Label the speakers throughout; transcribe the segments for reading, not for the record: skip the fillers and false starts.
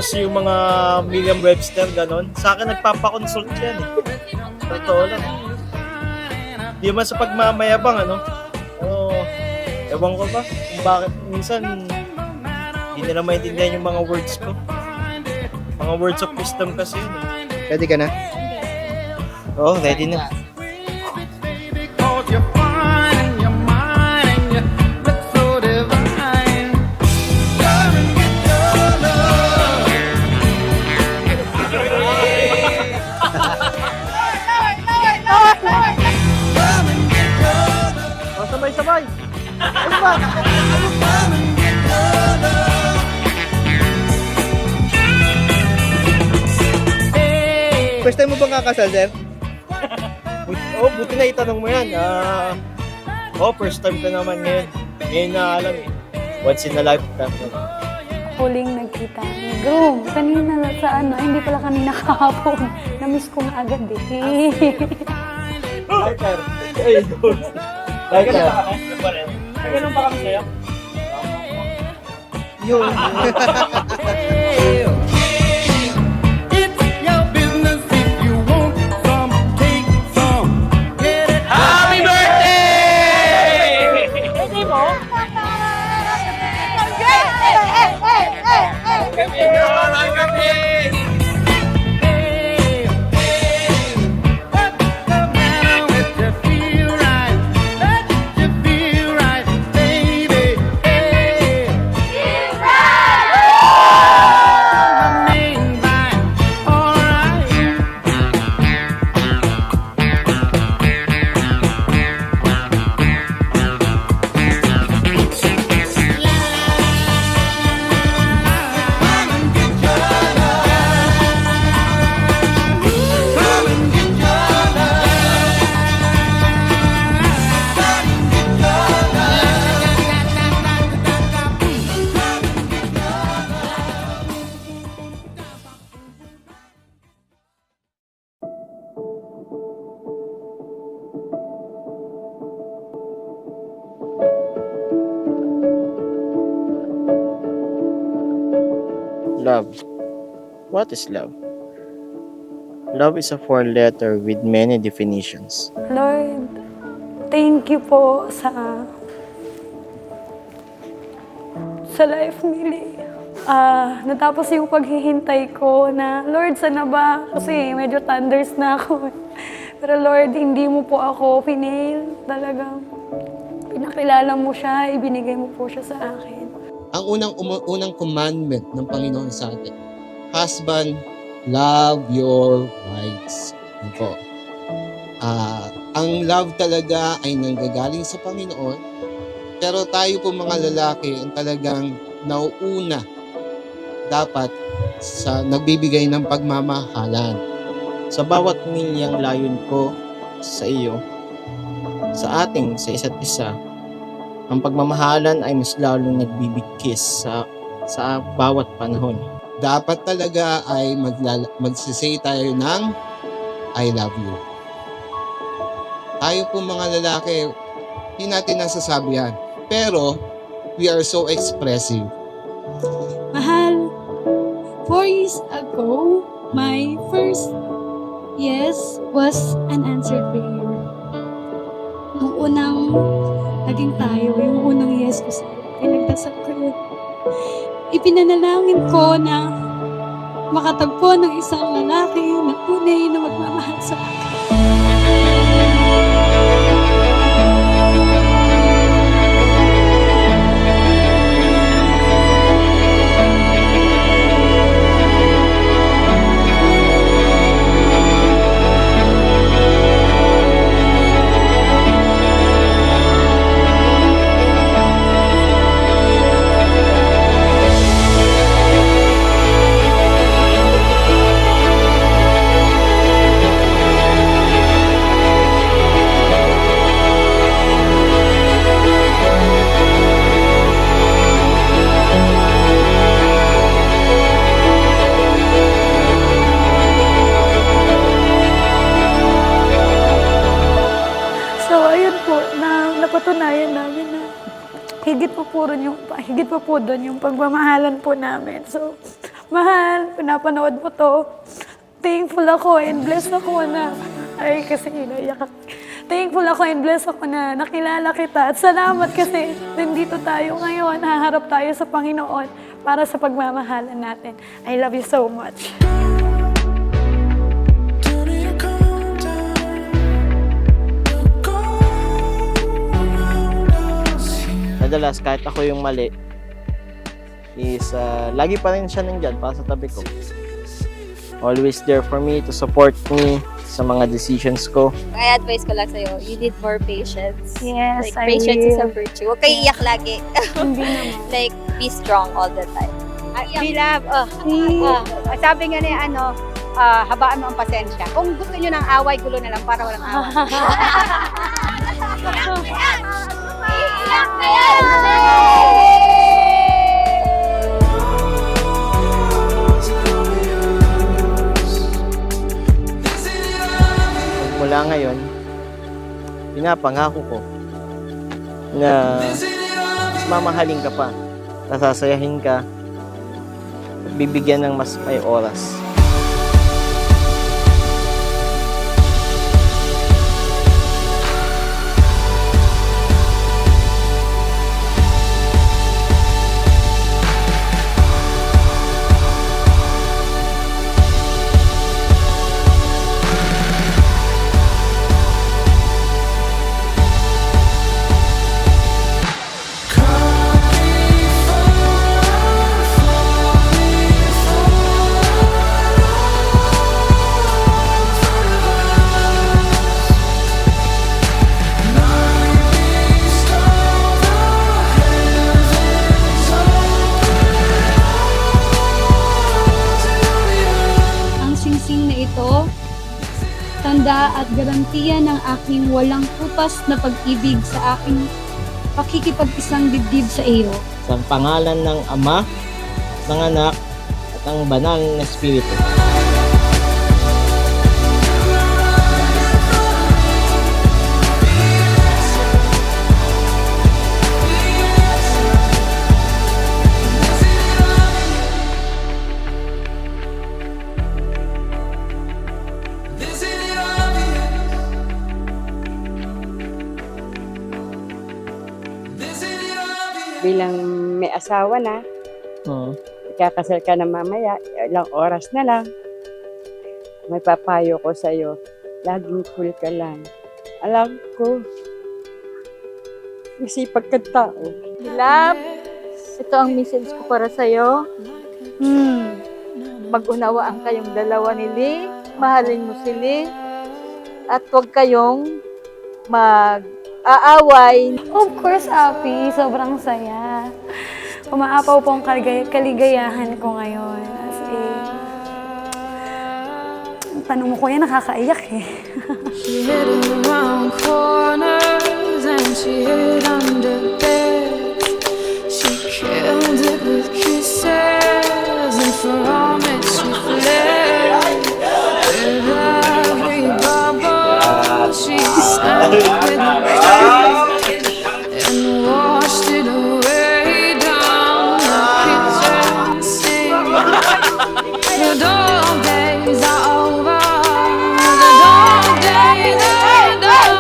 Speaker 1: Tapos yung mga Merriam-Webster, ganon. Sa akin, nagpapakonsult yan eh. Totoo lang. Di man sa pagmamayabang, ano? Oo. Ewan ko ba kung bakit minsan hindi nila maintindihan yung mga words ko. Mga words of wisdom kasi yun eh.
Speaker 2: Ready ka na?
Speaker 1: Oo, ready na. Oh, sabay-sabay. Ano ba?
Speaker 2: First time mo bang kakasal, sir?
Speaker 1: Buti na itanong mo yan. First time ko naman ngayon. Ngayon na alam eh. Once in a lifetime.
Speaker 3: Huling nagkita ni Groom. Kanina na sa ano, hindi pala kanina kahapon. Na-miss ko nga agad eh.
Speaker 1: Lighter. Ay, dude. Lighter. Ganun ba kami sa'yo?
Speaker 2: Yun.
Speaker 1: Love. What is love? Love is a four-letter with many definitions.
Speaker 3: Lord, thank you po sa life nili. Natapos yung paghihintay ko na, Lord, sana ba? Kasi medyo thunders na ako. Pero Lord, hindi mo po ako pinail. Talagang pinakilala mo siya, ibinigay mo po siya sa akin.
Speaker 4: Ang unang commandment ng Panginoon sa atin, husband, love your wives. Yan po. Ang love talaga ay nanggagaling sa Panginoon, pero tayo po mga lalaki ang talagang nauuna dapat sa nagbibigay ng pagmamahalan.
Speaker 1: Sa bawat milyang layon ko sa iyo, sa isa't isa, ang pagmamahalan ay mas lalong nagbibigkis sa bawat panahon.
Speaker 4: Dapat talaga ay magsisay tayo ng I love you. Tayo po mga lalaki, hindi natin nasasabi yan. Pero, we are so expressive.
Speaker 5: Mahal, 4 years ago, my first yes was an answered prayer. Nung unang naging tayo, yung unang yes ko sa'yo, pinagdasal ko yun. Ipinanalangin ko na makatagpo ng isang lalaki na tunay na magmamahal sa akin.
Speaker 3: higit pa po doon yung pagmamahalan po namin. So, mahal, pinapanood mo to. Thankful ako and blessed ako na, ay kasi inaiyak ako. Thankful ako and blessed ako na nakilala kita. At salamat kasi nandito tayo ngayon, haharap tayo sa Panginoon para sa pagmamahalan natin. I love you so much.
Speaker 1: Madalas, kahit ako yung mali, is lagi pa rin siya nandyan para sa tabi ko. Always there for me, to support me sa mga decisions ko.
Speaker 6: Kaya advice ko lang sa'yo, you need more patience.
Speaker 3: Yes,
Speaker 6: Like,
Speaker 3: I
Speaker 6: patience is a
Speaker 3: will.
Speaker 6: virtue. Huwag kayo iyak lagi.
Speaker 3: Hindi naman.
Speaker 6: Like, be strong all the time.
Speaker 7: Bilab, sabi nga ni habaan mo ang pasensya. Kung gusto nyo ng away, gulo na lang para walang away.
Speaker 1: Mula ngayon, pinapangako ko na mas mamahalin ka pa, nasasayahin ka, at bibigyan ng mas may oras.
Speaker 5: Ang singsing na ito, tanda at garantiya ng aking walang kupas na pag-ibig sa aking pakikipag-isang dibdib sa iyo.
Speaker 1: Sa pangalan ng Ama, ng Anak, at ang Banal na Espiritu.
Speaker 7: Bilang may asawa na, ikakasal ka na mamaya, ilang oras na lang. May papayo ko sa'yo, laging cool ka lang. Alam ko, masipag ka tao.
Speaker 8: Love, ito ang message ko para sa'yo. Mag-unawaan kayong dalawa ni Lee, mahalin mo si Lee, at huwag kayong mag-aaway.
Speaker 3: Of course, Api. Sobrang saya. Umaapaw po ang kaligayahan ko ngayon. As in, tanong mo ko yan, nakakaiyak eh.
Speaker 9: She hid around corners and she hid under beds. She killed it with kisses and from it she fled. With every bubble she sank with the breath and washed it away down the kitchen sink. The dog days are over. The dog days are done.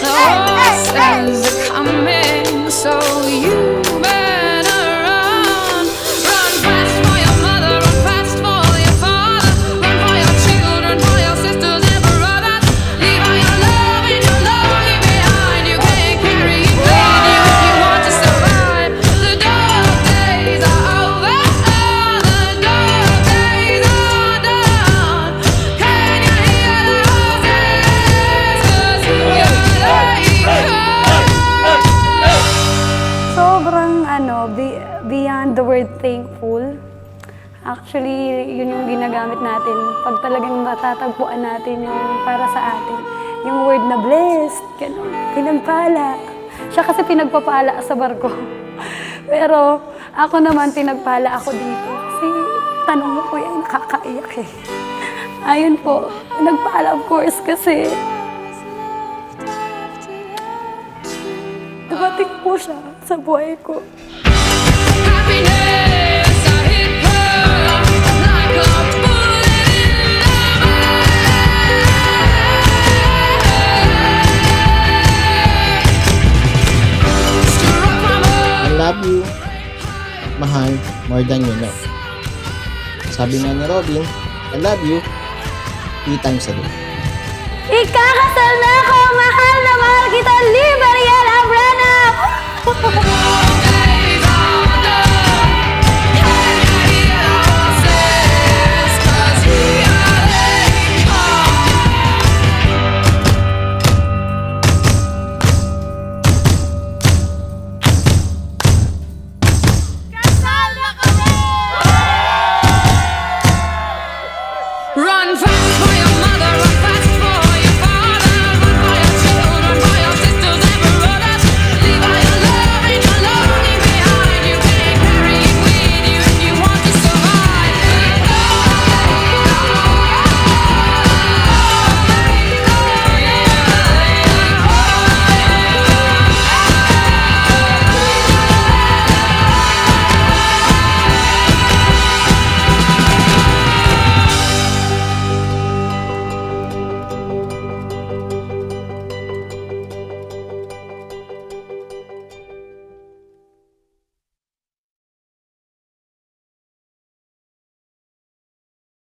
Speaker 9: The horses are coming, so you better run. Run fast for your mother, run fast for your father, run for your children, for your sisters and brothers. Leave all your love and your longing behind. You can't carry it with you if you want to survive. The dog days are over. The dog days are done. Can you hear the roses? 'Cause you're
Speaker 3: Sobrang beyond the word thankful. Actually, yun yung ginagamit natin pag talagang natatagpuan natin yung para sa atin. Yung word na blessed, gano'n, pinagpala. Siya kasi pinagpapala sa barko. Pero ako naman, pinagpala ako dito. Kasi tanong mo ko yan, nakakaiyak eh. Ayun po, pinagpala of course kasi dumating po siya sa buhay ko.
Speaker 9: brightness, I hit her like a bullet in the struck my
Speaker 4: I love you, mahal, more than you know. Sabi nga ni Robin, I love you 3 times a day.
Speaker 3: Ikakasal na ako, mahal na mahal kita, Liberian Abrana!
Speaker 9: Run fast for your